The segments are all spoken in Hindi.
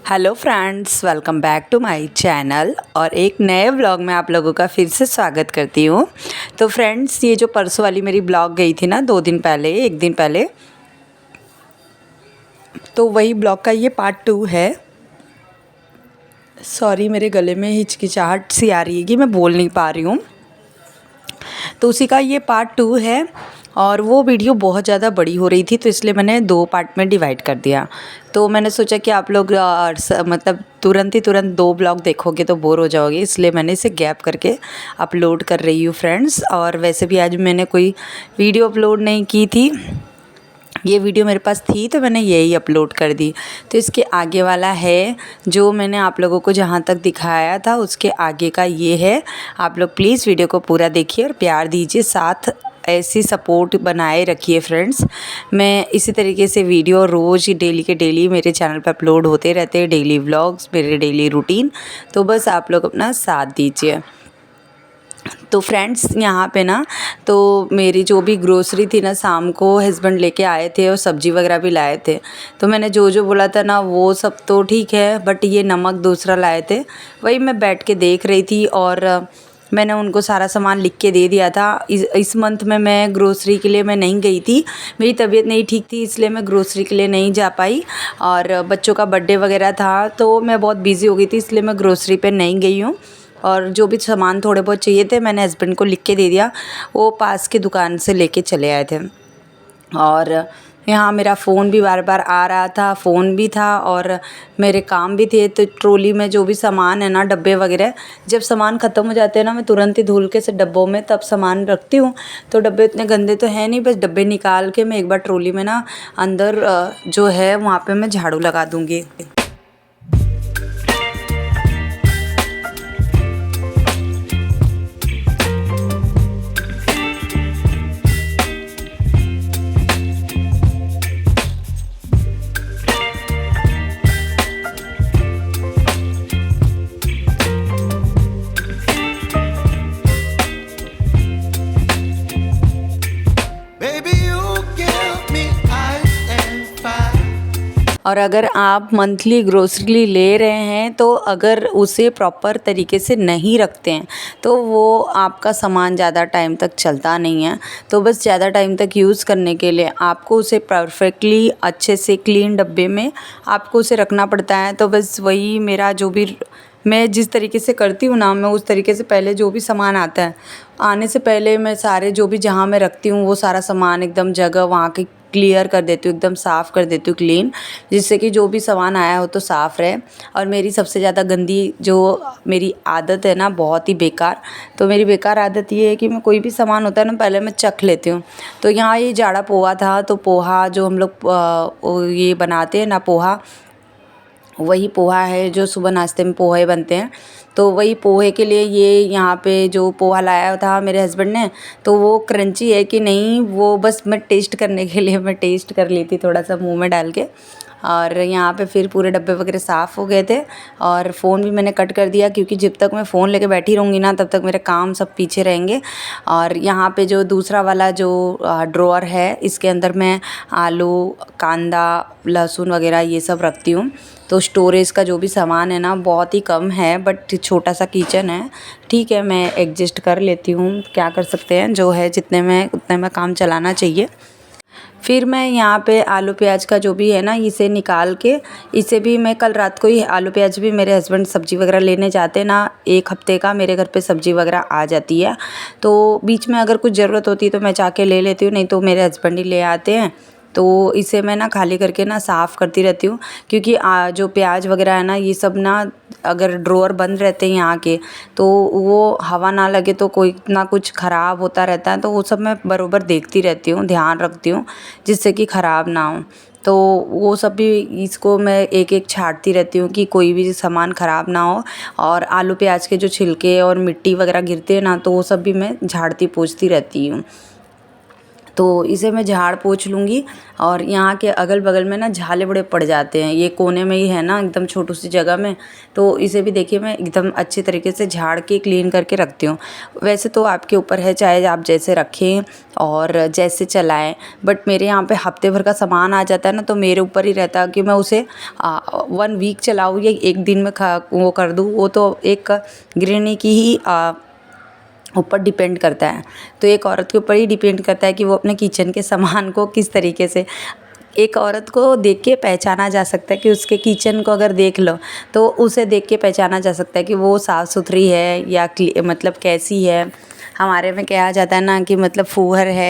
Hello friends, welcome back to my channel और एक नए व्लॉग में आप लोगों का फिर से स्वागत करती हूँ। तो फ्रेंड्स, ये जो परसों वाली मेरी ब्लॉग गई थी ना 2 दिन पहले, एक दिन पहले, तो वही ब्लॉग का ये पार्ट 2 है। सॉरी, मेरे गले में हिचकिचाहट सी आ रही है कि मैं बोल नहीं पा रही हूँ, तो उसी का ये पार्ट 2 है। और वो वीडियो बहुत ज़्यादा बड़ी हो रही थी, तो इसलिए मैंने 2 पार्ट में डिवाइड कर दिया। तो मैंने सोचा कि आप लोग मतलब तुरंत 2 ब्लॉग देखोगे तो बोर हो जाओगे, इसलिए मैंने इसे गैप करके अपलोड कर रही हूँ फ्रेंड्स। और वैसे भी आज मैंने कोई वीडियो अपलोड नहीं की थी, ये वीडियो मेरे पास थी तो मैंने यही अपलोड कर दी। तो इसके आगे वाला है जो मैंने आप लोगों को जहाँ तक दिखाया था, उसके आगे का ये है। आप लोग प्लीज़ वीडियो को पूरा देखिए और प्यार दीजिए, साथ ऐसी सपोर्ट बनाए रखिए फ्रेंड्स। मैं इसी तरीके से वीडियो रोज़ डेली के डेली मेरे चैनल पर अपलोड होते रहते हैं, डेली व्लॉग्स, मेरे डेली रूटीन। तो बस आप लोग अपना साथ दीजिए। तो फ्रेंड्स, यहाँ पे ना तो मेरी जो भी ग्रोसरी थी ना, शाम को हस्बैंड लेके आए थे और सब्ज़ी वगैरह भी लाए थे। तो मैंने जो बोला था ना वो सब तो ठीक है, बट ये नमक दूसरा लाए थे, वही मैं बैठ के देख रही थी। और मैंने उनको सारा सामान लिख के दे दिया था। इस मंथ में मैं ग्रोसरी के लिए मैं नहीं गई थी, मेरी तबीयत नहीं ठीक थी, इसलिए मैं ग्रोसरी के लिए नहीं जा पाई। और बच्चों का बर्थडे वगैरह था तो मैं बहुत बिज़ी हो गई थी, इसलिए मैं ग्रोसरी पे नहीं गई हूँ। और जो भी सामान थोड़े बहुत चाहिए थे मैंने हस्बैंड को लिख के दे दिया, वो पास की दुकान से लेके चले आए थे। और यहाँ मेरा फ़ोन भी बार बार आ रहा था, फ़ोन भी था और मेरे काम भी थे। तो ट्रॉली में जो भी सामान है ना, डब्बे वगैरह, जब सामान ख़त्म हो जाते हैं ना, मैं तुरंत ही धुल के से डब्बों में तब सामान रखती हूँ। तो डब्बे इतने गंदे तो हैं नहीं, बस डब्बे निकाल के मैं एक बार ट्रॉली में ना अंदर जो है वहाँ पे मैं झाड़ू लगा दूँगी। और अगर आप मंथली ग्रोसरी ले रहे हैं तो अगर उसे प्रॉपर तरीके से नहीं रखते हैं तो वो आपका सामान ज़्यादा टाइम तक चलता नहीं है। तो बस ज़्यादा टाइम तक यूज़ करने के लिए आपको उसे परफेक्टली अच्छे से क्लीन डब्बे में आपको उसे रखना पड़ता है। तो बस वही मेरा जो भी मैं जिस तरीके से करती हूँ ना, मैं उस तरीके से पहले जो भी सामान आता है, आने से पहले मैं सारे जो भी जहाँ मैं रखती हूँ वो सारा सामान एकदम जगह वहाँ की क्लियर कर देती हूँ, एकदम साफ़ कर देती हूँ क्लीन, जिससे कि जो भी सामान आया हो तो साफ़ रहे। और मेरी सबसे ज़्यादा गंदी जो मेरी आदत है ना, बहुत ही बेकार, तो मेरी बेकार आदत ये है कि मैं कोई भी सामान होता है ना, पहले मैं चख लेती हूँ। तो यहाँ ये जाड़ा पोहा था, तो पोहा जो हम लोग ये बनाते हैं ना पोहा, वही पोहा है जो सुबह नाश्ते में पोहे बनते हैं। तो वही पोहे के लिए ये यहाँ पे जो पोहा लाया था मेरे हस्बैंड ने, तो वो क्रंची है कि नहीं, वो बस मैं टेस्ट करने के लिए मैं टेस्ट कर ली थी थोड़ा सा मुंह में डाल के। और यहाँ पे फिर पूरे डब्बे वगैरह साफ़ हो गए थे। और फ़ोन भी मैंने कट कर दिया, क्योंकि जब तक मैं फ़ोन लेके बैठी रहूँगी ना, तब तक मेरे काम सब पीछे रहेंगे। और यहाँ पे जो दूसरा वाला जो ड्रॉअर है, इसके अंदर मैं आलू, कांदा, लहसुन वगैरह ये सब रखती हूँ। तो स्टोरेज का जो भी सामान है ना बहुत ही कम है, बट छोटा सा किचन है, ठीक है, मैं एडजस्ट कर लेती हूँ। क्या कर सकते हैं, जो है जितने में उतने में काम चलाना चाहिए। फिर मैं यहाँ पे आलू प्याज का जो भी है ना, इसे निकाल के, इसे भी मैं कल रात को ही, आलू प्याज भी मेरे हस्बैंड सब्ज़ी वगैरह लेने जाते ना, 1 हफ्ते का मेरे घर पे सब्ज़ी वगैरह आ जाती है। तो बीच में अगर कुछ ज़रूरत होती है तो मैं जाके ले लेती हूँ, नहीं तो मेरे हस्बैंड ही ले आते हैं। तो इसे मैं ना खाली करके ना साफ़ करती रहती हूँ, क्योंकि जो प्याज वगैरह है ना, ये सब ना अगर ड्रॉअर बंद रहते हैं यहाँ के, तो वो हवा ना लगे तो कोई ना कुछ ख़राब होता रहता है। तो वो सब मैं बरोबर देखती रहती हूँ, ध्यान रखती हूँ, जिससे कि ख़राब ना हो। तो वो सब भी इसको मैं एक एक छांटती रहती हूँ कि कोई भी सामान ख़राब ना हो। और आलू प्याज के जो छिलके और मिट्टी वगैरह गिरते हैं ना, तो वो सब भी मैं झाड़ती पोंछती रहती हूँ। तो इसे मैं झाड़ पोंछ लूँगी। और यहाँ के अगल बगल में ना झाले बड़े पड़ जाते हैं, ये कोने में ही है ना एकदम छोटी सी जगह में, तो इसे भी देखिए मैं एकदम अच्छे तरीके से झाड़ के क्लीन करके रखती हूँ। वैसे तो आपके ऊपर है, चाहे आप जैसे रखें और जैसे चलाएं, बट मेरे यहाँ पे हफ्ते भर का सामान आ जाता है ना, तो मेरे ऊपर ही रहता है कि मैं उसे 1 वीक चलाऊँ या एक दिन में वो कर दूँ। वो तो एक गृहिणी की ही ऊपर डिपेंड करता है। तो एक औरत के ऊपर ही डिपेंड करता है कि वो अपने किचन के सामान को किस तरीके से, एक औरत को देख के पहचाना जा सकता है कि उसके किचन को अगर देख लो तो उसे देख के पहचाना जा सकता है कि वो साफ़ सुथरी है या मतलब कैसी है। हमारे में कहा जाता है ना कि मतलब फूहर है।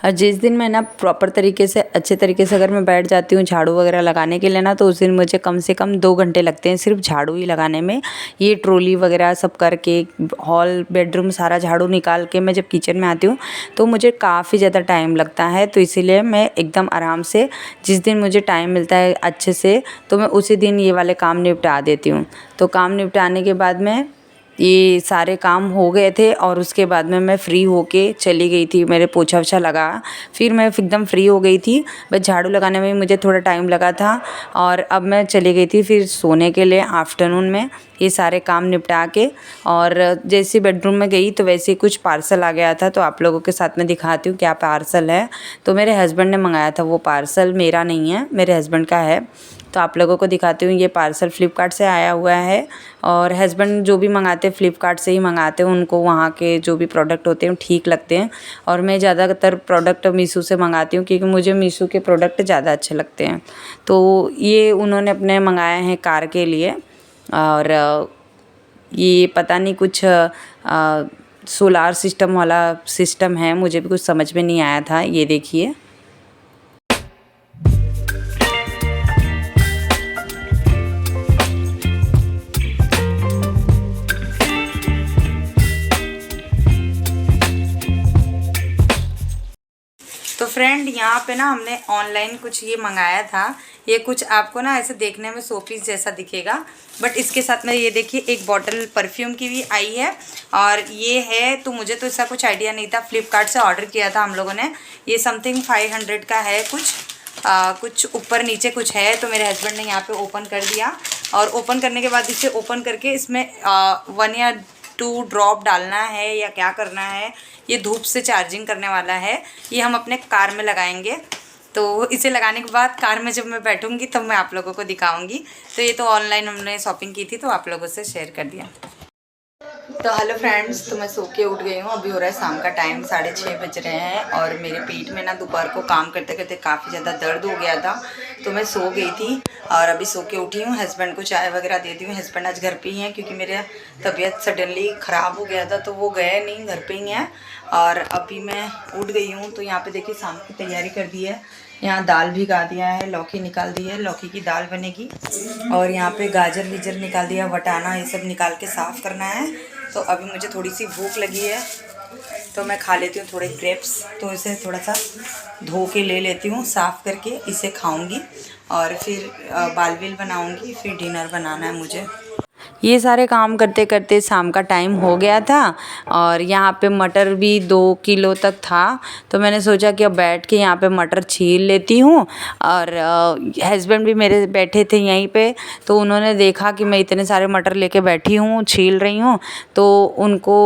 और जिस दिन मैं ना प्रॉपर तरीके से अच्छे तरीके से अगर मैं बैठ जाती हूँ झाड़ू वगैरह लगाने के लिए ना, तो उस दिन मुझे कम से कम 2 घंटे लगते हैं सिर्फ झाड़ू ही लगाने में। ये ट्रॉली वगैरह सब करके हॉल बेडरूम सारा झाड़ू निकाल के मैं जब किचन में आती हूँ तो मुझे काफ़ी ज़्यादा टाइम लगता है। तो इसीलिए मैं एकदम आराम से, जिस दिन मुझे टाइम मिलता है अच्छे से, तो मैं उसी दिन ये वाले काम निपटा देती हूँ। तो काम निपटाने के बाद में ये सारे काम हो गए थे और उसके बाद में मैं फ़्री होके चली गई थी। मेरे पोछा वोछा लगा, फिर मैं एकदम फ्री हो गई थी। बस झाड़ू लगाने में मुझे थोड़ा टाइम लगा था और अब मैं चली गई थी फिर सोने के लिए आफ्टरनून में, ये सारे काम निपटा के। और जैसे बेडरूम में गई तो वैसे ही कुछ पार्सल आ गया था, तो आप लोगों के साथ में दिखाती हूँ क्या पार्सल है। तो मेरे हस्बैंड ने मंगाया था वो पार्सल, मेरा नहीं है, मेरे हस्बैंड का है। तो आप लोगों को दिखाती हूँ, ये पार्सल फ्लिपकार्ट से आया हुआ है। और हस्बैंड जो भी मंगाते हैं फ्लिपकार्ट से ही मंगाते हैं, उनको वहाँ के जो भी प्रोडक्ट होते हैं ठीक लगते हैं। और मैं ज़्यादातर प्रोडक्ट मीशो से मंगाती हूँ क्योंकि मुझे मीशो के प्रोडक्ट ज़्यादा अच्छे लगते हैं। तो ये उन्होंने अपने मंगाए हैं कार के लिए। और ये पता नहीं कुछ सोलार सिस्टम वाला सिस्टम है, मुझे भी कुछ समझ में नहीं आया था। ये देखिए, तो फ्रेंड यहाँ पे ना हमने ऑनलाइन कुछ ये मंगाया था। ये कुछ आपको ना ऐसे देखने में शोपीस जैसा दिखेगा, बट इसके साथ में ये देखिए एक बॉटल परफ्यूम की भी आई है। और ये है, तो मुझे तो इसका कुछ आइडिया नहीं था, फ्लिपकार्ट से ऑर्डर किया था हम लोगों ने। ये समथिंग 500 का है कुछ ऊपर नीचे कुछ है। तो मेरे हस्बैंड ने यहाँ पे ओपन कर दिया और ओपन करने के बाद इसे ओपन करके इसमें 1 या 2 ड्रॉप डालना है या क्या करना है। ये धूप से चार्जिंग करने वाला है, ये हम अपने कार में लगाएंगे। तो इसे लगाने के बाद कार में जब मैं बैठूंगी तब मैं आप लोगों को दिखाऊंगी। तो ये तो ऑनलाइन हमने शॉपिंग की थी, तो आप लोगों से शेयर कर दिया। तो हेलो फ्रेंड्स, तो मैं सो के उठ गई हूँ। अभी हो रहा है शाम का टाइम, 6:30 बज रहे हैं। और मेरे पेट में ना दोपहर को काम करते करते काफ़ी ज़्यादा दर्द हो गया था, तो मैं सो गई थी और अभी सो के उठी हूँ। हस्बैंड को चाय वगैरह दे दी हूँ। हस्बैंड आज घर पे ही हैं क्योंकि मेरा तबीयत सडनली ख़राब हो गया था, तो वो गए नहीं, घर पे ही हैं। और अभी मैं उठ गई हूँ। तो यहाँ पे देखिए शाम की तैयारी कर दी है। यहाँ दाल भिगा दिया है, लौकी निकाल दी है, लौकी की दाल बनेगी। और यहाँ पे गाजर वीजर निकाल दिया, वटाना ये सब निकाल के साफ़ करना है। तो अभी मुझे थोड़ी सी भूख लगी है, तो मैं खा लेती हूँ थोड़े ग्रेप्स। तो इसे थोड़ा सा धो के ले लेती हूँ, साफ़ करके इसे खाऊंगी और फिर बाल बिल बनाऊंगी, फिर डिनर बनाना है मुझे। ये सारे काम करते करते शाम का टाइम हो गया था। और यहाँ पे मटर भी 2 किलो तक था, तो मैंने सोचा कि अब बैठ के यहाँ पे मटर छील लेती हूँ। और हस्बैंड भी मेरे बैठे थे यहीं पे, तो उन्होंने देखा कि मैं इतने सारे मटर लेके बैठी हूँ, छील रही हूँ, तो उनको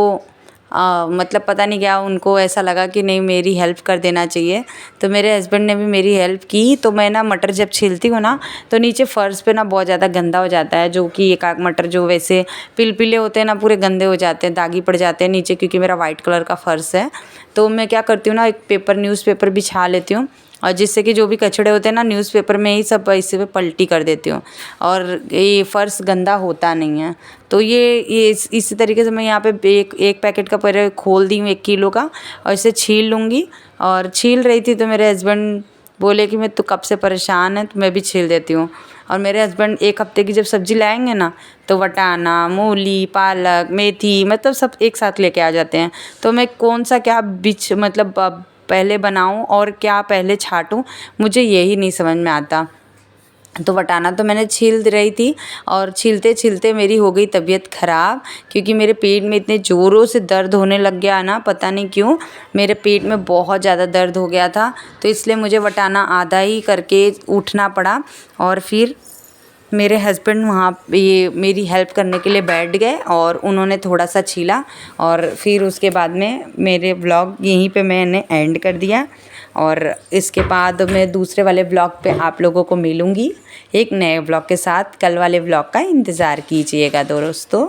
मतलब पता नहीं क्या उनको ऐसा लगा कि नहीं मेरी हेल्प कर देना चाहिए, तो मेरे हस्बैंड ने भी मेरी हेल्प की। तो मैं ना मटर जब छीलती हूँ ना तो नीचे फ़र्श पे ना बहुत ज़्यादा गंदा हो जाता है, जो कि एक आध मटर जो वैसे पिले होते हैं ना पूरे गंदे हो जाते हैं, दागी पड़ जाते हैं नीचे, क्योंकि मेरा वाइट कलर का फ़र्श है। तो मैं क्या करती हूँ ना, एक पेपर न्यूज़पेपर बिछा लेती हूँ और जिससे कि जो भी कचड़े होते हैं ना न्यूज़पेपर में ही सब इसी पे पलटी कर देती हूँ और ये फ़र्श गंदा होता नहीं है। तो ये इसी तरीके से मैं यहाँ पे एक पैकेट का पहले खोल दी हूँ 1 किलो का, और इसे छील लूँगी। और छील रही थी तो मेरे हस्बैंड बोले कि मैं तो कब से परेशान है, तो मैं भी छील देती हूँ। और मेरे हस्बैंड 1 हफ्ते की जब सब्ज़ी लाएंगे ना तो वटाना, मूली, पालक, मेथी मतलब सब एक साथ लेके आ जाते हैं। तो मैं कौन सा क्या बीच मतलब पहले बनाऊं और क्या पहले छांटूं, मुझे यही नहीं समझ में आता। तो वटाना तो मैंने छील रही थी और छीलते छीलते मेरी हो गई तबीयत ख़राब, क्योंकि मेरे पेट में इतने ज़ोरों से दर्द होने लग गया ना, पता नहीं क्यों मेरे पेट में बहुत ज़्यादा दर्द हो गया था। तो इसलिए मुझे वटाना आधा ही करके उठना पड़ा और फिर मेरे हस्बैंड वहाँ ये मेरी हेल्प करने के लिए बैठ गए और उन्होंने थोड़ा सा छीला। और फिर उसके बाद में मेरे व्लॉग यहीं पे मैंने एंड कर दिया, और इसके बाद मैं दूसरे वाले व्लॉग पे आप लोगों को मिलूँगी एक नए व्लॉग के साथ। कल वाले व्लॉग का इंतज़ार कीजिएगा दोस्तों।